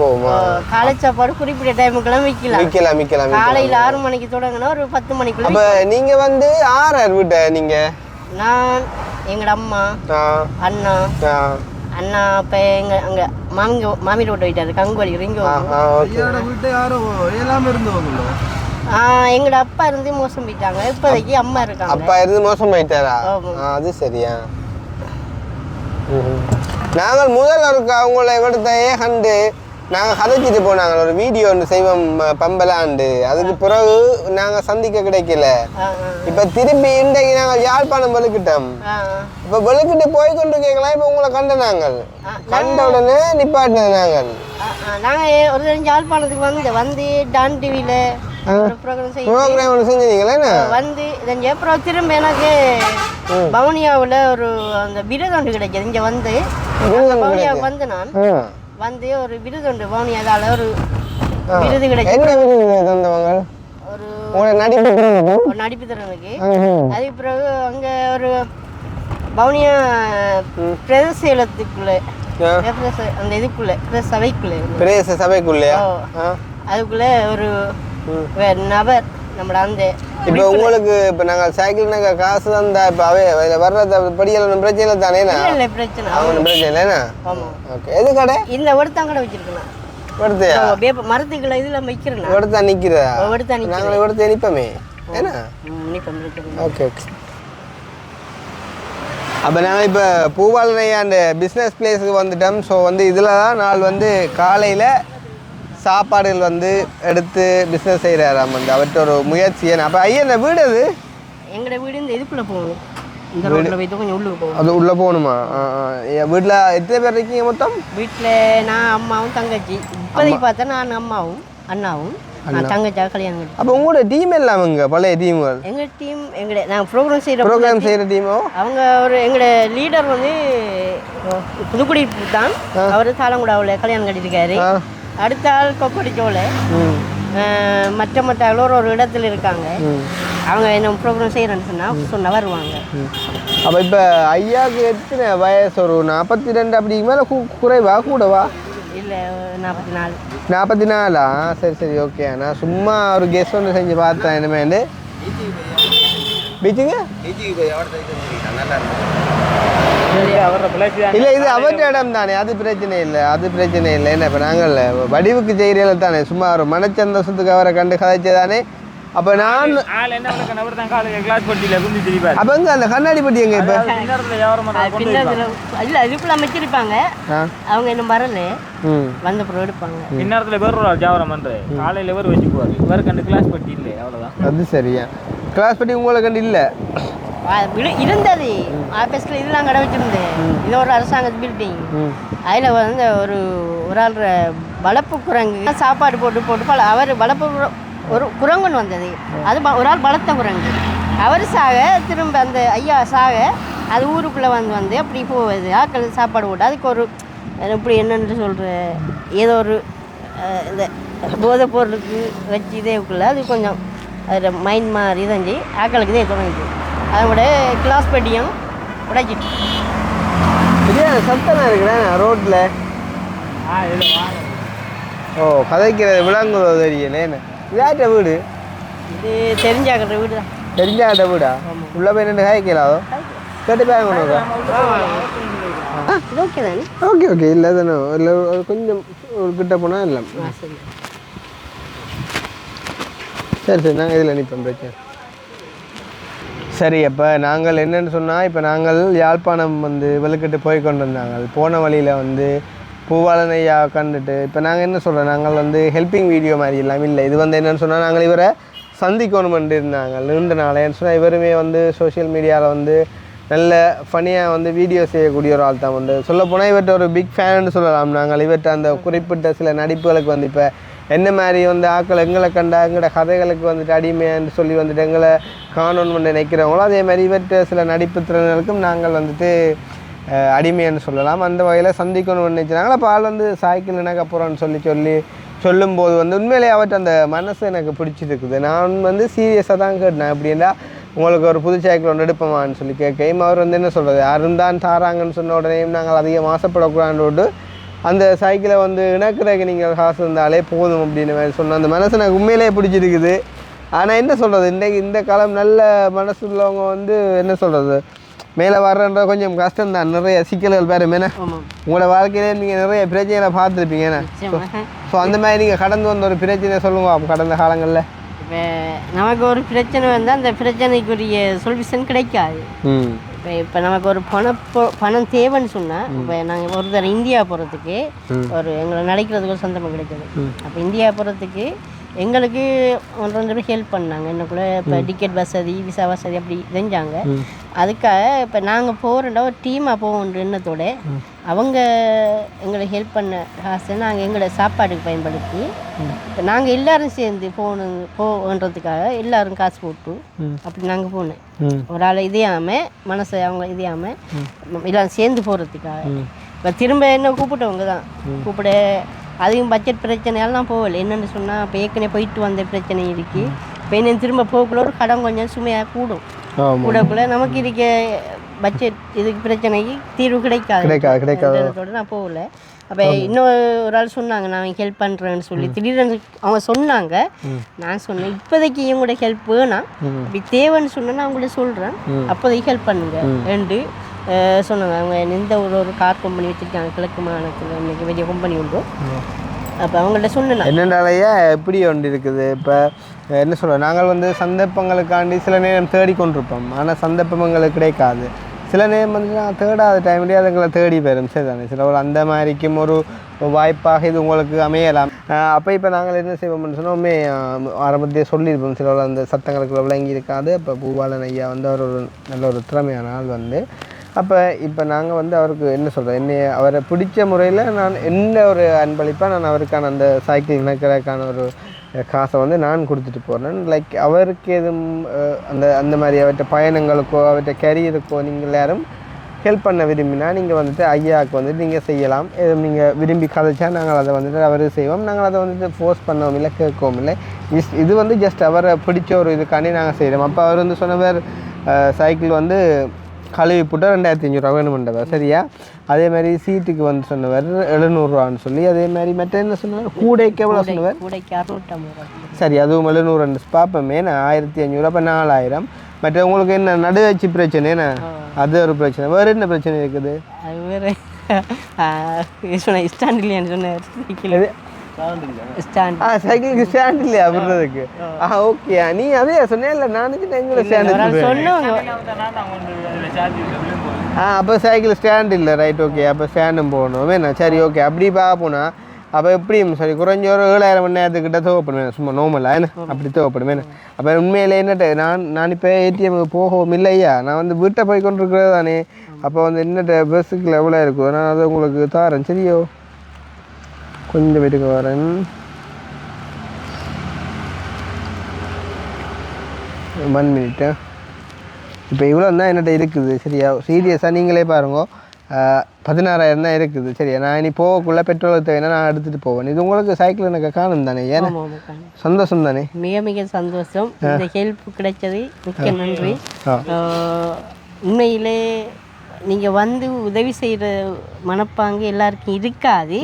போகும். காலை சாப்பாடு குறிப்பிட்ட டைமுக்கெல்லாம் விற்கலாம். காலையில் 6 மணிக்கு தொடங்கினா ஒரு 10 மணிக்குள்ள. அப்போ நீங்கள் வந்து ஆறார் வீட்டை நீங்கள்? நான் எங்களோட அம்மா அண்ணா இப்போ எங்கள் அங்கே மாமியோட விட்டு போயிட்டாரு கங்குவலி இங்கே. எங்களோட அப்பா இருந்து மோசம் போயிட்டாங்க. இப்போதைக்கு அம்மா இருக்காங்க. அப்பா இருந்து மோசம் போயிட்டாரா? அது சரியா. நாங்கள் முதல் ஒருக்கு அவங்கள எங்கள்கிட்டயே கண்டு நாங்கள் கதைச்சிட்டு போனாங்க. ஒரு வீடியோ ஒன்று செய்வோம் பம்பலாண்டு. அதுக்கு பிறகு நாங்கள் சந்திக்க கிடைக்கல. இப்போ திருப்பி இன்றைக்கு நாங்கள் யாழ்ப்பாணம் வெளுக்கிட்டோம். இப்போ வெளுக்கிட்டு போய் கொண்டு கேட்கலாம். இப்போ உங்களை கண்ட நாங்கள் கண்ட உடனே நிப்பாட்டினது நாங்கள் ஒரு யாழ்ப்பாணத்துக்கு வந்து டான் டிவியில் ப்ரோக்ராம் ஒன்று செஞ்சீங்களா? வந்து அப்புறம் திரும்ப எனக்கு பவுனியாவில் ஒரு அந்த விருது கிடைக்கிது. இங்கே வந்து பவுனியாவுக்கு வந்து நான் வந்து ஒரு விருது உண்டு. பவுனியாதால ஒரு விருது கிடைக்கிது. ஒரு நடிப்பு திறனுக்கு. அதுக்கு பிறகு அங்கே ஒரு பவுனியா பிரதேசத்துக்குள்ள அந்த இதுக்குள்ள பிரதேச சபைக்குள்ளே அதுக்குள்ள ஒரு நபர் நம்மள அந்த. இப்போ உங்களுக்கு இப்போ நாங்கள் சைக்கிள் நாங்கள் காசு தந்தா இப்போ வர்றது படியெல்லாம் பிரச்சனை தானே? இல்லை பிரச்சனை இல்லைண்ணா. ஓகே. எது கடை? இந்த ஒருத்தான் கடை வச்சிருக்கேன். மரத்துக்குள்ள இதில் வைக்கிறேன். ஒருத்தா நிற்கிறதா? நாங்கள் ஒருத்தர் நிற்போமே ஏன்னா. Okay okay. அப்போ நாங்கள் இப்போ பூவாளனையாண்ட பிஸ்னஸ் பிளேஸுக்கு வந்துட்டோம். ஸோ வந்து இதில் தான் நாள் வந்து காலையில் சாப்பாடுகள் வந்து எடுத்து பிஸ்னஸ் செய்கிறாராம். வந்து அவர்கிட்ட ஒரு முயற்சி. அப்போ ஐயா இந்த வீடு அது எங்களோட வீடு இந்த இதுக்குள்ளே போகணும். இந்த ரோட்டில் போய் கொஞ்சம் உள்ளே போகணும். அது உள்ளே போகணுமா? வீட்டில் எத்தனை பேர் இருக்கீங்க மொத்தம்? வீட்டில் நான் அம்மாவும் தங்கச்சி. இப்போதைக்கு பார்த்தா நான் அம்மாவும் அண்ணாவும் தங்கச்சியாக கல்யாணம். அப்போ உங்களோட டீம் எல்லாம் இங்கே பழைய டீம்கள்? எங்கள் டீம் நாங்கள் ப்ரோக்ராம் செய்கிற டீமோ? அவங்க ஒரு எங்களோட லீடர் வந்து புதுக்குடி தான். அவர் தாளங்குடாவில் கல்யாணம் கட்டியிருக்காரு. அடுத்த ஆள் கொக்கடிச்சோல மற்ற ஒரு இடத்துல இருக்காங்க. அவங்க என்ன ப்ரோக்ராம் செய்கிறேன்னு சொன்னால் வருவாங்க. அப்போ இப்போ ஐயாவுக்கு எத்தனை வயசு? ஒரு 42 அப்படிக்கு மேலே குறைவா கூடவா? இல்லை 44. 44? சரி சரி ஓகே. நான் சும்மா ஒரு கெஸ்ட் ஒன்று செஞ்சு பார்த்தேன். இனிமேல் பீச்சுங்க இல்லை இது அவற்ற இடம் தானே. அது பிரச்சனை இல்லை. என்ன இப்போ நாங்கள் வடிவுக்கு செய்கிறீங்கள தானே. சும்மா ஒரு மனச்சந்தோஷத்துக்கு அவரை கண்டு கதைச்சு தானே. அப்போ நான் அப்போ எங்கே அந்த கண்ணாடி பட்டி எங்கே? இப்போ இல்லை இதுக்குள்ள அமைச்சிருப்பாங்க. அவங்க இன்னும் வரல. வந்த பிறகு எடுப்பாங்க. இந்நேரத்தில் வேறு ஒரு ஜாவரம் பண்ணுறேன். காலையில் வேறு வச்சுக்குவார். இவரு கண்டு கிளாஸ் பட்டி இல்லை. அவ்வளோதான். அது சரியா. கிளாஸ் பட்டி உங்களை கண்டு இல்லை இருந்தது. ஆஃபீஸில் இதெல்லாம் கடை வச்சுருந்தேன். இது ஒரு அரசாங்க பில்டிங். அதில் வந்து ஒரு ஆள் வளர்ப்பு குரங்கு சாப்பாடு போட்டு அவர் வளர்ப்பு ஒரு குரங்குன்னு வந்தது. அது ஒரு ஆள் வளர்த்த குரங்கு. அவர் சாக திரும்ப அந்த ஐயா சாக அது ஊருக்குள்ளே வந்து அப்படி போகுது. ஆட்கள் சாப்பாடு போட்டு அதுக்கு ஒரு இப்படி என்னென்னு சொல்கிற ஏதோ ஒரு இந்த போதைப் பொருளுக்கு வச்சு இதேக்குள்ள அது கொஞ்சம் அதில் மைண்ட் மாதிரி தஞ்சி ஆட்களுக்கு இதே தொடங்குது. அதோட கிளாஸ் பெட்டியும் உடைச்சிட்டு சத்தமாக இருக்கிறேன் ரோட்டில். ஓ கதைக்கிறது விளங்குதோ தெரியலேன்னு. இதாட்ட வீடு? இது தெரிஞ்சாக்கிற வீடு தான். தெரிஞ்சாக்கிட்ட வீடா? உள்ளே போய் நின்று கதைக்கலாதோ? கேட்டு பேங்க. ஓகே தானே? ஓகே இல்லை தானே. இல்லை கொஞ்சம் கிட்ட போனால் இல்லை. சரி நாங்கள் இதில் நிற்போம் பிரச்சனை. சரி அப்போ நாங்கள் என்னென்னு சொன்னால் இப்போ நாங்கள் யாழ்ப்பாணம் வந்து வெளுக்கிட்டு போய் கொண்டு வந்தாங்க. போன வழியில் வந்து பூவாளன் ஐயா கண்டுட்டு இப்போ நாங்கள் என்ன சொல்கிறோம், நாங்கள் வந்து ஹெல்ப்பிங் வீடியோ மாதிரி இல்லாமல் இல்லை. இது வந்து என்னென்னு சொன்னால் நாங்கள் இவரை சந்திக்கணுமென்று இருந்தாங்க நீண்ட நாளேன்னு சொன்னால். இவருமே வந்து சோஷியல் மீடியாவில் வந்து நல்ல ஃபனியாக வந்து வீடியோ செய்யக்கூடிய ஒரு ஆள் தான். வந்து சொல்லப்போனால் இவர்கிட்ட ஒரு பிக் ஃபேன்னு சொல்லலாம் நாங்கள். இவர்கிட்ட அந்த குறிப்பிட்ட சில நடிப்புகளுக்கு வந்து இப்போ என்ன மாதிரி வந்து ஆக்கள் எங்களை கண்டா எங்களோட கதைகளுக்கு வந்துட்டு அடிமைன்னு சொல்லி வந்துட்டு எங்களை காணணும்னு நினைக்கிறவங்களோ அதே மாதிரி இவற்ற சில நடிப்பு திறன்களுக்கும் நாங்கள் வந்துட்டு அடிமைன்னு சொல்லலாம். அந்த வகையில் சந்திக்கணும்னு நினைச்சாங்களா. அப்போ ஆள் வந்து சைக்கிள் எனக்கு அப்புறம்னு சொல்லி சொல்லும்போது வந்து உண்மையிலே அவற்றை அந்த மனசு எனக்கு பிடிச்சிருக்குது. நான் வந்து சீரியஸாக தான் கேட்டேன், எப்படின்னா உங்களுக்கு ஒரு புது சைக்கிள் ஒன்று எடுப்போமான்னு சொல்லி கேட்கையும் அவர் வந்து என்ன சொல்கிறது, யாரும் தான் தாராங்கன்னு சொன்ன உடனேயும் நாங்கள் அதிகம் ஆசைப்படக்கூடாது அந்த சைக்கிளை வந்து இணக்கிறதுக்கு நீங்கள் காசு இருந்தாலே போதும் அப்படின்னு மாதிரி சொன்ன அந்த மனசு எனக்கு உண்மையிலே பிடிச்சிருக்குது. ஆனால் என்ன சொல்கிறது, இந்த காலம் நல்ல மனசு உள்ளவங்க வந்து என்ன சொல்கிறது மேலே வர்றன்ற கொஞ்சம் கஷ்டம் தான். நிறைய சிக்கல்கள் பேர் மேலே உங்களோட வாழ்க்கையிலே நீங்கள் நிறைய பிரச்சனைகளை பார்த்துருப்பீங்கண்ணே. ஸோ அந்த மாதிரி நீங்கள் கடந்து வந்த ஒரு பிரச்சனையை சொல்லுங்க கடந்த காலங்களில். இப்போ நமக்கு ஒரு பிரச்சனை வந்தால் அந்த பிரச்சனைக்குரிய சொல்யூஷன் கிடைக்காது. இப்போ நமக்கு ஒரு பணம் தேவைன்னு சொன்னால், இப்போ நாங்கள் ஒரு தடவை இந்தியா போகிறதுக்கு ஒரு எங்களை நடக்கிறதுக்கு ஒரு சொந்தமாக கிடைச்சது. அப்போ இந்தியா போகிறதுக்கு எங்களுக்கு ஒன்று பேர் ஹெல்ப் பண்ணாங்க. என்னக்குள்ளே இப்போ டிக்கெட் வசதி விசா வசதி அப்படி செஞ்சாங்க. அதுக்காக இப்போ நாங்கள் போகிறோம்டா ஒரு டீமாக போகணுன்ற எண்ணத்தோடு அவங்க எங்களை ஹெல்ப் பண்ண காசை நாங்கள் எங்களோட சாப்பாட்டுக்கு பயன்படுத்தி இப்போ நாங்கள் எல்லோரும் சேர்ந்து போகணுன்றதுக்காக எல்லோரும் காசு போட்டு அப்படி நாங்கள் போனேன். ஒரு ஆள் இதையாமல் மனசை அவங்க இதையாமல் எல்லோரும் சேர்ந்து போகிறதுக்காக. இப்போ திரும்ப என்ன கூப்பிட்டவங்க தான் கூப்பிட அதிகம் பட்ஜெட் பிரச்சனையால் நான் போகலை. என்னென்னு சொன்னால் இப்போ ஏற்கனவே போயிட்டு வந்த பிரச்சனை இருக்குது. இப்போ என்ன திரும்ப போகக்குள்ள ஒரு கடன் கொஞ்சம் சுமையாக கூடக்குள்ள நமக்கு இருக்க பட்ஜெட் இதுக்கு பிரச்சனைக்கு தீர்வு கிடைக்காது. நான் போகல. அப்போ இன்னொரு ஆள் சொன்னாங்க நான் ஹெல்ப் பண்ணுறேன்னு சொல்லி திடீர்னு அவங்க சொன்னாங்க. நான் சொன்னேன் இப்போதைக்கு இவங்களோட ஹெல்ப் வேணாம், இப்படி தேவைன்னு சொன்னால் நான் உங்கள்கிட்ட சொல்கிறேன், அப்போதைக்கு ஹெல்ப் பண்ணுங்க ரெண்டு சொன்னாங்க. அவங்க எந்த ஒரு கார் கம்பெனி வச்சுருக்காங்க கிழக்கு மாநிலத்தில், இன்றைக்கி பெரிய கம்பெனி உண்டு. அப்போ அவங்கள்ட்ட சொன்னேன் என்னென்னாலையா எப்படி ஒன்று இருக்குது. இப்போ என்ன சொல்கிறோம், நாங்கள் வந்து சந்தர்ப்பங்களுக்காண்டி சில நேரம் தேடிக்கொண்டிருப்போம், ஆனால் சந்தர்ப்பங்களுக்கு கிடைக்காது. சில நேரம் வந்து நான் தேடாத டைம்லேயே அதுங்களை தேடி போயிடும். சரி தானே, சில அந்த மாதிரிக்கும் ஒரு வாய்ப்பாக இது உங்களுக்கு அமையலாம். அப்போ இப்போ நாங்கள் என்ன செய்வோம்னு சொன்னோமே ஆரம்பத்தையே சொல்லியிருப்போம், சில அந்த சத்தங்களுக்கு விளங்கி இருக்காது. இப்போ பூபாலன் ஐயா வந்து அவர் ஒரு நல்ல ஒரு திறமையான ஆள் வந்து. அப்போ இப்போ நாங்கள் வந்து அவருக்கு என்ன சொல்கிறோம், அவரை பிடிச்ச முறையில் நான் என்ன ஒரு அன்பளிப்பாக நான் அவருக்கான அந்த சைக்கிள் இணைக்கிறதுக்கான ஒரு காசை வந்து நான் கொடுத்துட்டு போகிறேன். லைக் அவருக்கு எதுவும் அந்த மாதிரி அவர்கிட்ட பயணங்களுக்கோ அவர்கிட்ட கரியருக்கோ நீங்கள் யாரும் ஹெல்ப் பண்ண விரும்பினா நீங்கள் வந்துட்டு ஐயாவுக்கு வந்துட்டு நீங்கள் செய்யலாம். எதுவும் நீங்கள் விரும்பி கதைச்சா நாங்கள் அதை வந்துட்டு அவருக்கு செய்வோம். நாங்கள் அதை வந்துட்டு ஃபோர்ஸ் பண்ணவும் இல்லை, கேட்கவும் இல்லை. இது வந்து ஜஸ்ட் அவரை பிடிச்ச ஒரு இதுக்காண்டி நாங்கள் செய்கிறோம். அப்போ அவர் வந்து சொன்னவர் சைக்கிள் வந்து கழுவி போட்டு 2500 ரூபா வேணுமெண்டவர். சரியா, அதே மாதிரி சீட்டுக்கு வந்து சொன்னவர் 700 சொல்லி. அதே மாதிரி மற்ற என்ன சொன்னார், கூடைக்கு எவ்வளோ சொன்னவர், கூடைக்கு 650. சரி அதுவும் 700 பார்ப்போமே. நான் 1500, அப்போ 4000. மற்ற உங்களுக்கு என்ன நடுவச்சு பிரச்சனை என்ன, அது ஒரு பிரச்சனை. வேறு என்ன பிரச்சனை இருக்குது? அது வேறு ஸ்டாண்ட் இல்லையான்னு சொன்னார். சைக்கிளுக்கு ஸ்டாண்ட் இல்லையா விடுறதுக்கு? ஓகே, நீ அதே சொன்னேன் இல்லை, நான் எங்களை ஸ்டாண்ட் சொன்னவங்க. அப்போ சைக்கிள் ஸ்டாண்ட் இல்லை, ரைட். ஓகே, அப்போ ஸ்டாண்டும் போகணும் வேணா. சரி ஓகே, அப்படி பார்க்க போனால் அப்போ எப்படியும் சரி குறைஞ்ச ஒரு 7000 மணி நேரத்துக்கிட்ட தேவைப்படுவேன், சும்மா நார்மலாக என்ன அப்படி தேவைப்படுவேன். அப்போ உண்மையிலே என்னட்ட நான் இப்போ ஏடிஎம்க்கு போகவும் இல்லையா, நான் வந்து வீட்டை போய் கொண்டு இருக்கிறது தானே. அப்போ வந்து என்னட்ட பஸ்ஸுக்கு எவ்வளோ இருக்கும், நான் அதை உங்களுக்கு தாரேன். சரியோ, கொஞ்சம் வீட்டுக்கு வரேன். 1 மினிட்டு. இப்போ இவ்வளோ தான் என்கிட்ட இருக்குது. சரியா, சீரியஸாக நீங்களே பாருங்க, 16000 தான் இருக்குது. சரியா, நான் இனி போகக்குள்ள பெட்ரோல் தேவைன்னா நான் எடுத்துகிட்டு போவேன். இது உங்களுக்கு சைக்கிள் எனக்கு காணும் தானே, ஏன்னா சந்தோஷம் தானே. மிக மிக சந்தோஷம். இந்த ஹெல்ப் கிடைச்சது மிக்க நன்றி. உண்மையிலே நீங்கள் வந்து உதவி செய்கிற மனப்பாங்கு எல்லாருக்கும் இருக்காது.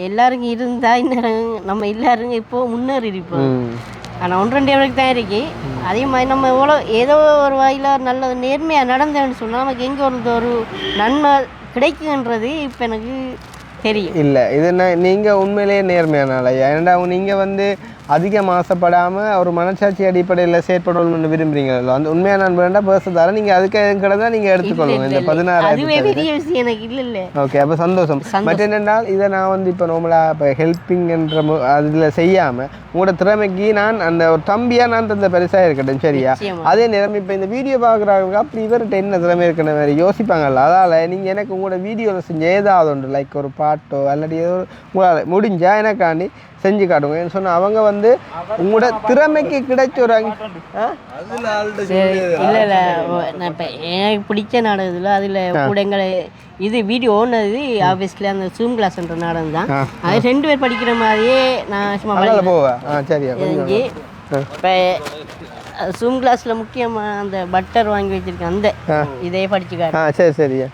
எல்லாருக்கும் இருந்தால் இன்னும் நம்ம எல்லாரும் இப்போ முன்னேறி இருப்போம். ஆனால் 1-2 வரைக்கும் தான் இருக்கு. அதே மாதிரி நம்ம எவ்வளோ ஏதோ ஒரு வாயில் நல்ல நேர்மையாக நடந்தேன்னு சொன்னால் நமக்கு எங்கே ஒரு நன்மை கிடைக்குன்றது இப்போ எனக்கு தெரியும். இல்லை, இது நீங்கள் உண்மையிலேயே நேர்மையானால. ஏன்னா நீங்கள் வந்து அதிகம் ஆசைப்படாமல் ஒரு மனசாட்சி அடிப்படையில் செயற்படணும்னு விரும்புகிறீங்களோ அந்த உண்மையாக நான் வேண்டாம் பேசுறதால நீங்கள் அதுக்கு கிடந்தா நீங்கள் எடுத்துக்கொள்ளுங்க இந்த 16,000 எனக்கு இல்லை. ஓகே, அப்போ சந்தோஷம். மற்ற என்னென்னால் இதை நான் வந்து இப்போ நார்மலாக இப்போ ஹெல்ப்பிங்ன்ற அதில் செய்யாமல் உங்களோட திறமைக்கு நான் அந்த ஒரு தம்பியாக நான் தந்த பெருசாக இருக்கட்டும், சரியா? அதே நேரம் இப்போ இந்த வீடியோ பார்க்குறாங்க அப்படி இவர்கிட்ட என்ன திறமை இருக்கிற மாதிரி யோசிப்பாங்கல்ல. அதால் நீங்கள் எனக்கு உங்களோட வீடியோவில் செஞ்ச ஏதாவது ஒன்று லைக் ஒரு பாட்டோ அல்லது ஏதோ உங்களால் முடிஞ்சால் எனக்காண்டி செஞ்சு காட்டுங்க. ஏன்னு சொன்னால் அவங்க வந்து உங்களோட திறமைக்கு கிடைச்ச ஒரு இல்லை இல்லை நான் இப்போ எனக்கு பிடிச்ச நாடகத்தில் அதில் கூட எங்களை இது வீடியோ ஓனது ஆஃபீஸில் அந்த ஜூம் கிளாஸ்ன்ற நாடகம் தான். அது 2 பேர் படிக்கிற மாதிரியே நான் சும்மா போவேன். சரியா? இப்போ ஜூம் கிளாஸில் முக்கியமாக அந்த பட்டர் வாங்கி வச்சிருக்கேன் அந்த இதே படிச்சுக்காரு. சரி சரியா?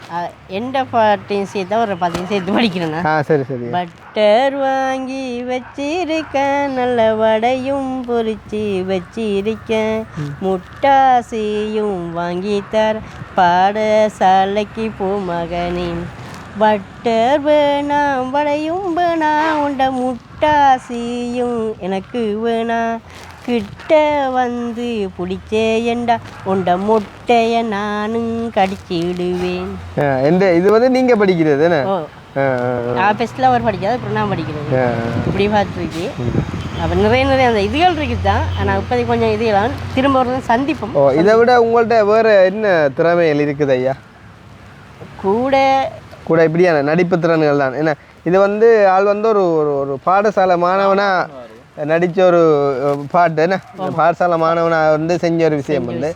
எந்த பாட்டையும் சேர்த்தா ஒரு 10 சேர்த்து படிக்கிறேன்னா. சரி சரி. பட்டர் வாங்கி வச்சிருக்கேன், நல்ல வடையும் பொரிச்சு வச்சிருக்கேன், முட்டாசியும் வாங்கி தர பாடசாலைக்கு போ மகனே. பட்டர் வேணாம் வடையும் வேணாம், உண்ட முட்டாசியும் எனக்கு வேணாம், கிட்ட வந்து பிடிச்சேண்டா உண்ட முட்டைய நானும் கடிச்சிடுவேன். இது வந்து நீங்கள் படிக்கிறது என்ன? ஆஃபீஸில் அவர் படிக்காது, அப்புறம் நான் படிக்கிறது. இப்படி பார்த்துருக்கு. அப்போ நிறைய அந்த இதுகள் இருக்குது தான். ஆனால் இப்போதைக்கு கொஞ்சம் இதுகளாம் திரும்ப ஒரு சந்திப்போம். இதை விட உங்கள்கிட்ட வேறு என்ன திறமைகள் இருக்குது ஐயா? கூட இப்படியான நடிப்பு திறன்கள் தான். ஏன்னா இது வந்து ஆள் வந்து ஒரு ஒரு பாடசாலை மாணவனாக நடித்த ஒரு பாட்டு என்ன, பாடசாலை மாணவனாக வந்து செஞ்ச ஒரு விஷயம் வந்து.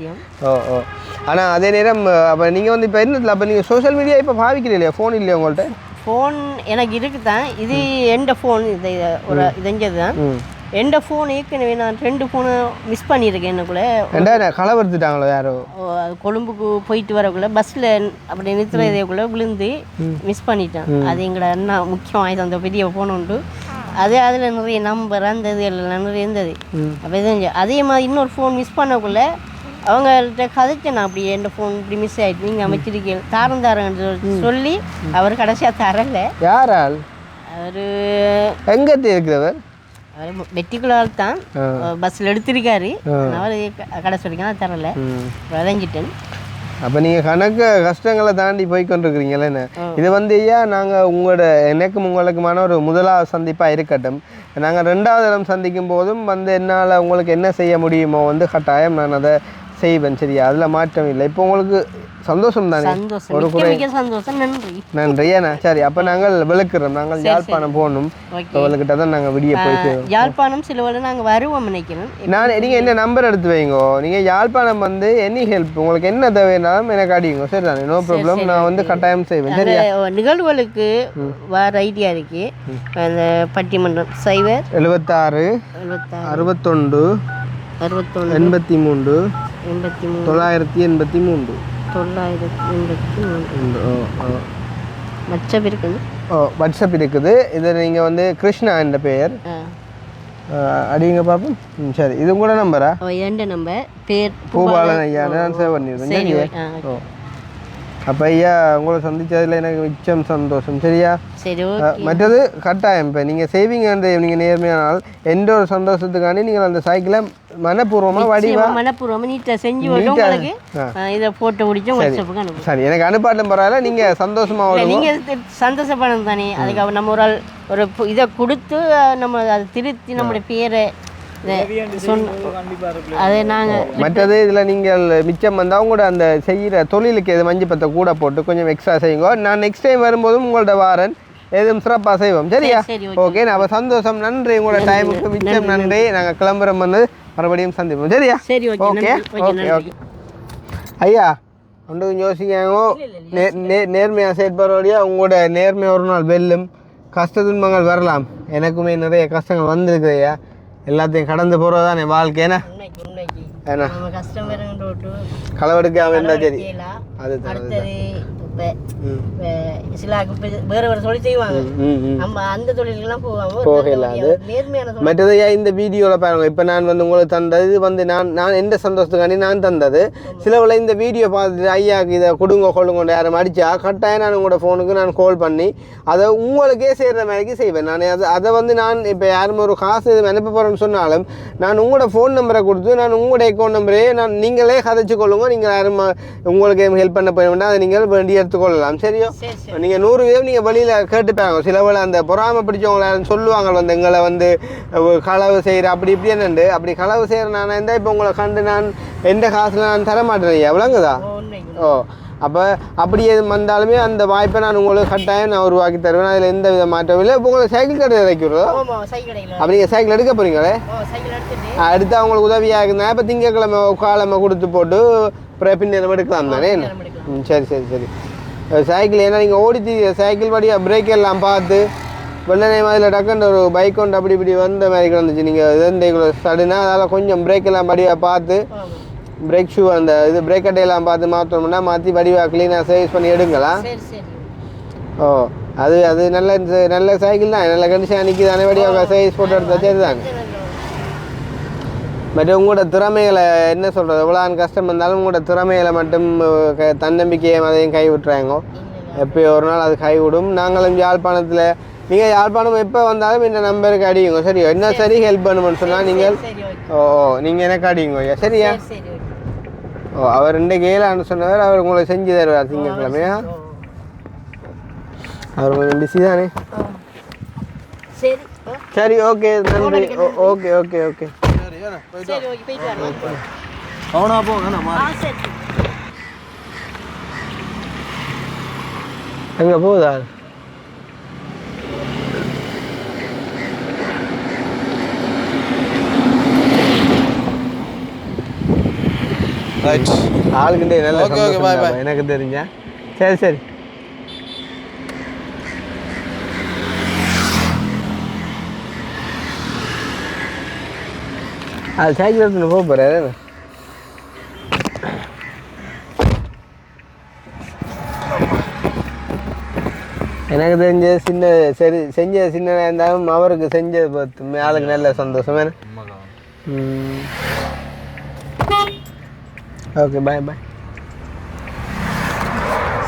ஆனால் அதே நேரம் அப்போ நீங்கள் வந்து இப்போ என்னத்தில் அப்போ நீங்கள் சோஷியல் மீடியா இப்போ பாவிக்கிறீங்க இல்லையா? ஃபோன் இல்லையா உங்கள்கிட்ட? ஃபோன் எனக்கு இருக்குது தான். இது எந்த ஃபோன் இது ஒரு இதஞ்சது தான். எந்த ஃபோன் ஏற்கனவே நான் 2 ஃபோனை மிஸ் பண்ணியிருக்கேன். எனக்குள்ளே களவெடுத்துட்டாங்களோ யாரோ? கொழும்புக்கு போயிட்டு வரக்குள்ள பஸ்ஸில் அப்படி நிறுத்துறதுக்குள்ளே விழுந்து மிஸ் பண்ணிட்டேன். அது எங்களோட அண்ணா முக்கியமாக அந்த பெரிய ஃபோன் உண்டு. அதில் நிறைய நம்பர் அந்த இது எல்லாம் நிறைய இருந்தது. அப்போ இது அதே மாதிரி இன்னொரு ஃபோன் மிஸ் பண்ணக்குள்ளே அவங்கள்ட்ட கதைச்சேன் நான், அப்படி எந்த ஃபோன் இப்படி மிஸ் ஆகிட்டு நீங்கள் அமைச்சிருக்கீங்க தாரன்னு சொல்லி அவர் கடைசியாக தரல. யாரால்? அவர் எங்கே இருக்கிறவர்? அவர் வெட்டிக்குள்ளால் தான் பஸ்ஸில் எடுத்திருக்காரு. அவர் கடைசி வரைக்கும் தரல, விளைஞ்சிட்டேன். அப்போ நீங்கள் கஷ்டங்களை தாண்டி போய்கொண்டிருக்கிறீங்களே என்ன? இது வந்து ஐயா நாங்கள் உங்களோட எனக்கும் உங்களுக்குமான ஒரு முதலாவது சந்திப்பாக இருக்கட்டும். நாங்கள் 2வது இடம் சந்திக்கும் போதும் வந்து என்னால் உங்களுக்கு என்ன செய்ய முடியுமோ வந்து கட்டாயம் நான் அதை செய்வேன், சரியா? அதில் மாற்றம் இல்லை. இப்போ உங்களுக்கு சந்தோஷம் தானே? ஒரு சந்தோஷம். நன்றி. ஏன்னா சரி, அப்போ நாங்கள் விளக்குறோம். நாங்கள் யாழ்ப்பாணம் போகணும். அவளுக்கிட்ட தான் நாங்கள் விடிய போயிட்டு யாழ்ப்பாணம் சிலவரை நாங்கள் வருவோம் நினைக்கிறேன். நீங்கள் என்ன நம்பர் எடுத்து வைங்கோ. நீங்கள் யாழ்ப்பாணம் வந்து எனி ஹெல்ப் உங்களுக்கு என்ன தேவைனாலும் எனக்கு அடிங்க, சரி தானே? No problem. நான் வந்து கட்டாயம் செய்வேன், சரியா? நிகழ்வுகளுக்கு வர ஐடியா இருக்கு. அந்த பட்டிமன்றம் 076 61 83 983 வாட்ஸ்அப் இருக்குது. இது நீங்கள் வந்து கிருஷ்ணா என்ற பெயர் அடிங்க பார்ப்போம். சரி, இது கூட நம்பரா? எந்த நம்பர்? பேர் பூபாலன் ஐயா, நான் சேவ் பண்ணிடுறேன். அப்போ ஐயா உங்களை சந்தித்ததில் எனக்கு மிச்சம் சந்தோஷம், சரியா? சரி. மற்றது கட்டாயம் இப்போ நீங்கள் சேவிங் வந்து நீங்கள் நேர்மையானால் எந்த ஒரு சந்தோஷத்துக்காண்டி நீங்கள் அந்த சைக்கிளை மனப்பூர்வமாக நீட்டாக செஞ்சு உங்களுக்கு இதை போட்டு முடிச்சு சரி எனக்கு அனுப்பாட்டும் பரவாயில்ல. நீங்கள் சந்தோஷமாக நீங்கள் சந்தோஷப்படணும் தானே. அதுக்கு நம்ம ஒரு இதை கொடுத்து நம்ம அதை திருத்தி நம்மளுடைய பேரை அதை நாங்கள் மற்றது இதில் நீங்கள் மிச்சம் வந்தால் உங்களோட அந்த செய்கிற தொழிலுக்கு எது மஞ்சள் பத்தை கூட போட்டு கொஞ்சம் எக்ஸ்ட்ரா செய்யுங்க. நான் நெக்ஸ்ட் டைம் வரும்போதும் உங்களோட வாரன் எதுவும் சிறப்பாக செய்வோம், சரியா? ஓகே, நான் சந்தோஷம். நன்றி உங்களோட டைமுக்கு மிச்சம் நன்றி. நாங்கள் கிளம்புறம் வந்து மறுபடியும் சந்திப்போம், சரியா? சரி, ஓகே ஓகே ஓகே. ஐயா ஒன்றும் யோசிக்காங்கோ. நேர்மையாக செயற்படுறோடையா உங்களோட நேர்மை ஒரு நாள் வெல்லும். கஷ்ட துன்பங்கள் வரலாம், எனக்குமே நிறைய கஷ்டங்கள் வந்திருக்குதையா. எல்லாத்தையும் கடந்து போகிறதானே வாழ்க்கைனா. ஏன்னா களவெடுக்காம இருந்தால் சரி. அது சில வேற வேற தொழில் செய்வாங்க. நம்ம அந்த தொழிலுக்கெல்லாம் போவாங்க. நேர்மையான மற்றது இந்த வீடியோவில் பாருங்க, இப்போ நான் வந்து உங்களுக்கு தந்தது இது வந்து நான் எந்த சந்தோஷத்துக்காண்டி நான் தந்தது. சிலவில் இந்த வீடியோ பார்த்துட்டு ஐயாக்கு இதை கொள்ளுங்க யாரும் அடித்தா கட்டாயம் நான் உங்களோட ஃபோனுக்கு நான் கால் பண்ணி அதை உங்களுக்கே செய்கிற மாதிரிக்கு செய்வேன். நான் அதை வந்து நான் இப்போ யாரும் ஒரு காசு அனுப்ப போகிறேன்னு சொன்னாலும் நான் உங்களோட ஃபோன் நம்பரை கொடுத்து நான் உங்களோட அக்கௌண்ட் நம்பரே நீங்களே கதைச்சு கொள்ளுங்க. நீங்கள் யாரும் உங்களுக்கு ஹெல்ப் பண்ண போய் வேண்டாம், அதை நீங்கள் வேண்டி எடுத்துக்கொள்ளலாம். சரியோ? நீங்கள் 100 பேர் நீங்கள் வெளியில் கேட்டுப்பாங்க. சிலவில் அந்த பொறாமை பிடிச்சவங்கள சொல்லுவாங்க வந்து எங்களை வந்து களவு செய்கிற அப்படி இப்படி என்னண்டு அப்படி களவு செய்கிற நான் இருந்தால் இப்போ உங்களை கண்டு நான் எந்த காசில் நான் தரமாட்டேன். எவ்வளோங்குதா? ஓ, அப்போ அப்படி எது வந்தாலுமே அந்த வாய்ப்பை நான் உங்களுக்கு கட்டாயம் நான் உருவாக்கி தருவேன். அதில் எந்த வித மாற்றமும் இல்லை. இப்போ உங்களுக்கு சைக்கிள் கடை இறக்கிறதோ அப்படி நீங்கள் சைக்கிள் எடுக்க போகிறீங்களே, அடுத்து அவங்களுக்கு உதவியாக இருந்தால் இப்போ திங்கக்கிழமை காலமை கொடுத்து போட்டு அப்புறம் பின்னேரம் எடுக்கலாம் தானே? சரி சரி சரி. சைக்கிள் ஏன்னா நீங்கள் ஓடிச்சு சைக்கிள் படியாக பிரேக் எல்லாம் பார்த்து வெள்ளனை மாதிரில டக்குன்னு ஒரு பைக் கொண்டு அப்படி இப்படி வந்த மாதிரி கிடந்துச்சு. நீங்கள் இது சடுனா அதனால் கொஞ்சம் பிரேக் எல்லாம் படியாக பார்த்து பிரேக் ஷூ அந்த இது பிரேக் கட்டையெல்லாம் பார்த்து மாற்றோம்னா மாற்றி வடிவாக க்ளீனாக சர்வீஸ் பண்ணி எடுங்களா? ஓ, அது நல்ல சைக்கிள் தான், நல்ல கண்டிஷன் நிற்கிது. தானே வடிவாக சர்வீஸ் போட்டு எடுத்தா சரி தாங்க. பட் உங்களோட திறமைகளை என்ன சொல்கிறது, எவ்வளோ கஷ்டம் இருந்தாலும் உங்களோட திறமைகளை மட்டும் தன்னம்பிக்கையை அதையும் கை விட்டுறாங்க. எப்போயோ ஒரு நாள் அது கைவிடும். நாங்களும் யாழ்ப்பாணத்தில் நீங்கள் யாழ்ப்பாணம் எப்போ வந்தாலும் இந்த நம்பருக்கு அடியுங்க. சரியா? என்ன சரி ஹெல்ப் பண்ணுமென்னு சொன்னால் நீங்கள் நீங்கள் எனக்கு அடியுங்க. ஐயா சரியா? அவர் 2 கேளான்னு சொன்னவர், அவர் உங்களை செஞ்சு தருவார் திங்கக்கிழமையா. அவர் கொஞ்சம் பிஸி தானே. சரி, ஓகே, நன்றி. Okay okay okay. அவனா போங்க. எங்கே போகுதா? ஆளுக்குண்டே நல்ல எனக்கு தெரிஞ்சா. சரி சரி. அது சைக்கிள் எடுத்துன்னு போக போகிறாரு. எனக்கு தெரிஞ்ச செஞ்ச சின்னதாக இருந்தாலும் அவருக்கு செஞ்சது பார்த்து ஆளுக்கு நல்ல சந்தோஷம். ஓகே, பாய் பாய்.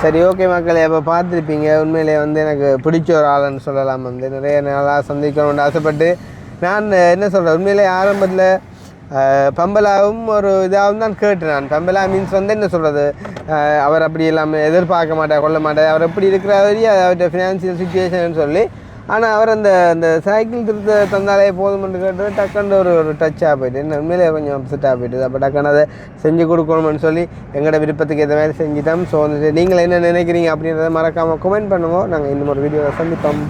சரி, ஓகே மக்களே, அப்போ பார்த்துருப்பீங்க. உண்மையிலே வந்து எனக்கு பிடிச்ச ஒரு ஆளுன்னு சொல்லலாம். வந்து நிறைய நாளாக சந்திக்கணும்னு ஆசைப்பட்டு நான் என்ன சொல்கிறேன், உண்மையிலே ஆரம்பத்தில் பம்பலாவும் ஒரு இதாகவும் தான் கேட்டேன். நான் பம்பலா மீன்ஸ் வந்து என்ன சொல்கிறது, அவர் அப்படி எல்லாமே எதிர்பார்க்க மாட்டார், கொள்ள மாட்டார், அவர் எப்படி இருக்கிறாரு, அவர்கிட்ட ஃபினான்சியல் சுச்சுவேஷன் சொல்லி. ஆனால் அவர் அந்த சைக்கிள் திருத்த தந்தாலே போதும்னு கேட்டு டக்குன்னு ஒரு டச்சாக போயிட்டு உண்மையிலே கொஞ்சம் அப்செட்டாக போயிட்டு அப்போ டக்குன்னு அதை செஞ்சு கொடுக்கணும்னு சொல்லி எங்களோட விருப்பத்துக்கு ஏற்ற மாதிரி செஞ்சுட்டோம். ஸோ வந்துட்டு நீங்கள் என்ன நினைக்கிறீங்க அப்படின்றத மறக்காமல் கமெண்ட் பண்ணுவோம். நாங்கள் இன்னும் ஒரு வீடியோவை சந்திப்போம்.